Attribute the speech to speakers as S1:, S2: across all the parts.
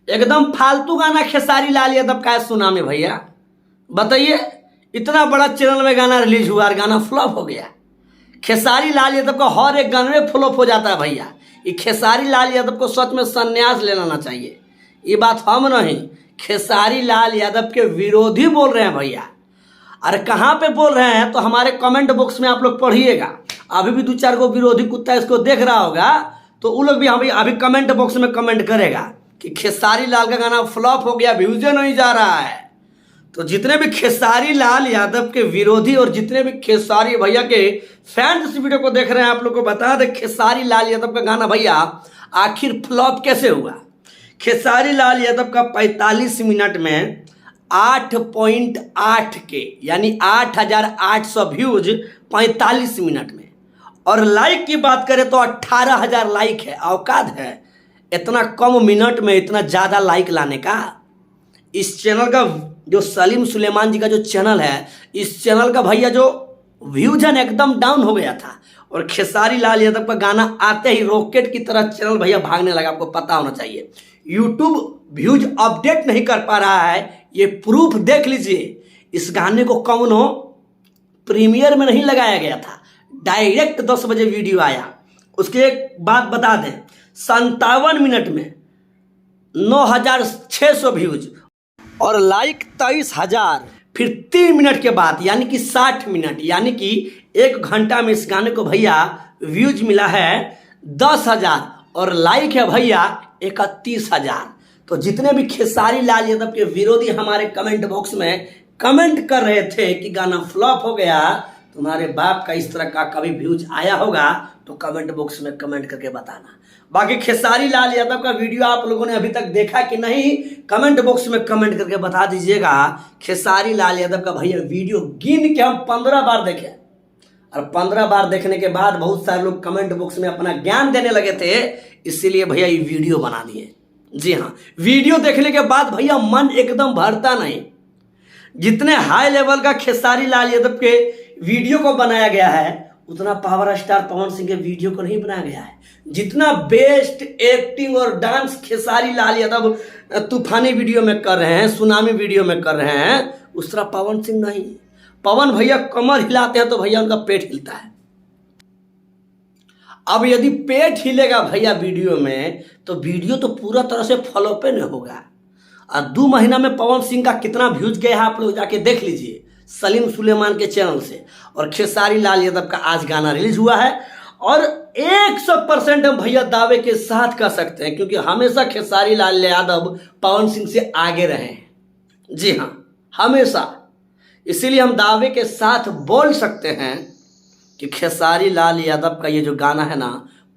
S1: एकदम फालतू गाना खेसारी लाल यादव का सुना में भैया, बताइए। इतना बड़ा चैनल में गाना रिलीज हुआ और गाना फ्लॉप हो गया। खेसारी लाल यादव का हर एक गाने में फ्लॉप हो जाता है भैया। ये खेसारी लाल यादव को सच में संन्यास ले लेना चाहिए। ये बात हम नहीं, खेसारी लाल यादव के विरोधी बोल रहे हैं भैया। अरे कहाँ पे बोल रहे हैं तो हमारे कमेंट बॉक्स में आप लोग पढ़िएगा। अभी भी 2-4 को विरोधी कुत्ता इसको देख रहा होगा तो वो लोग भी अभी कमेंट बॉक्स में कमेंट करेगा कि खेसारी लाल का गाना फ्लॉप हो गया, व्यूज़े नहीं जा रहा है। तो जितने भी खेसारी लाल यादव के विरोधी और जितने भी खेसारी भैया के फैन इस वीडियो को देख रहे हैं, आप लोग को बता दें खेसारी लाल यादव का गाना भैया आखिर फ्लॉप कैसे हुआ। खेसारी लाल यादव का 45 मिनट में 8.8 के यानी 8,800 व्यूज 45 मिनट में। और लाइक की बात करें तो 18,000 लाइक है। औकात है इतना कम मिनट में इतना ज़्यादा लाइक लाने का। इस चैनल का जो सलीम सुलेमान जी का जो चैनल है, इस चैनल का भैया जो व्यूज है एकदम डाउन हो गया था। और खेसारी लाल यादव का गाना आते ही रॉकेट की तरह चैनल भैया भागने लगा। आपको पता होना चाहिए यूट्यूब व्यूज अपडेट नहीं कर पा रहा है, ये प्रूफ देख लीजिए। इस गाने को कौनो प्रीमियर में नहीं लगाया गया था, डायरेक्ट 10 बजे वीडियो आया। उसके एक बात बता दें, 57 मिनट में 9,600 व्यूज और लाइक 23,000। फिर 3 मिनट के बाद यानी कि 60 मिनट यानी कि 1 घंटा में इस गाने को भैया व्यूज मिला है 10,000 और लाइक है भैया 31,000। तो जितने भी खेसारी लाल यादव के विरोधी हमारे कमेंट बॉक्स में कमेंट कर रहे थे कि गाना फ्लॉप हो गया, तुम्हारे बाप का इस तरह का कभी व्यूज आया होगा तो कमेंट बॉक्स में कमेंट करके बताना। बाकी खेसारी लाल यादव का वीडियो आप लोगों ने अभी तक देखा कि नहीं, कमेंट बॉक्स में कमेंट करके बता दीजिएगा। खेसारी लाल यादव का भैया वीडियो गिन के हम 15 बार देखे और 15 बार देखने के बाद बहुत सारे लोग कमेंट बॉक्स में अपना ज्ञान देने लगे थे, इसीलिए भैया ये वीडियो बना दिए। जी हाँ, वीडियो देखने के बाद भैया मन एकदम भरता नहीं। जितने हाई लेवल का खेसारी लाल यादव के वीडियो को बनाया गया है उतना पावर स्टार पवन सिंह के वीडियो को नहीं बनाया गया है। जितना बेस्ट एक्टिंग और डांस खेसारी लाल यादव तूफानी वीडियो में कर रहे हैं, सुनामी वीडियो में कर रहे हैं, उस तरह पवन सिंह नहीं। पवन भैया कमर हिलाते हैं तो भैया उनका पेट हिलता है। अब यदि पेट हिलेगा भैया वीडियो में तो वीडियो तो पूरा तरह से फॉलोपे नहीं होगा। और 2 महीना में पवन सिंह का कितना व्यूज गया है आप लोग जाके देख लीजिए सलीम सुलेमान के चैनल से। और खेसारी लाल यादव का आज गाना रिलीज हुआ है और 100% हम भैया दावे के साथ कह सकते हैं, क्योंकि हमेशा खेसारी लाल यादव पवन सिंह से आगे रहे हैं। जी हाँ, हमेशा। इसीलिए हम दावे के साथ बोल सकते हैं कि खेसारी लाल यादव का ये जो गाना है ना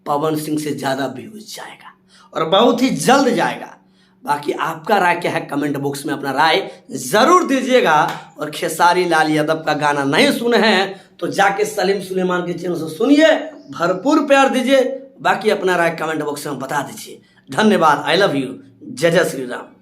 S1: पवन सिंह से ज़्यादा व्यूज जाएगा और बहुत ही जल्द जाएगा। बाकी आपका राय क्या है कमेंट बॉक्स में अपना राय ज़रूर दीजिएगा। और खेसारी लाल यादव का गाना नहीं सुने हैं तो जाके सलीम सुलेमान के चैनल से सुनिए, भरपूर प्यार दीजिए। बाकी अपना राय कमेंट बॉक्स में बता दीजिए। धन्यवाद। I love you. जय जय श्री राम।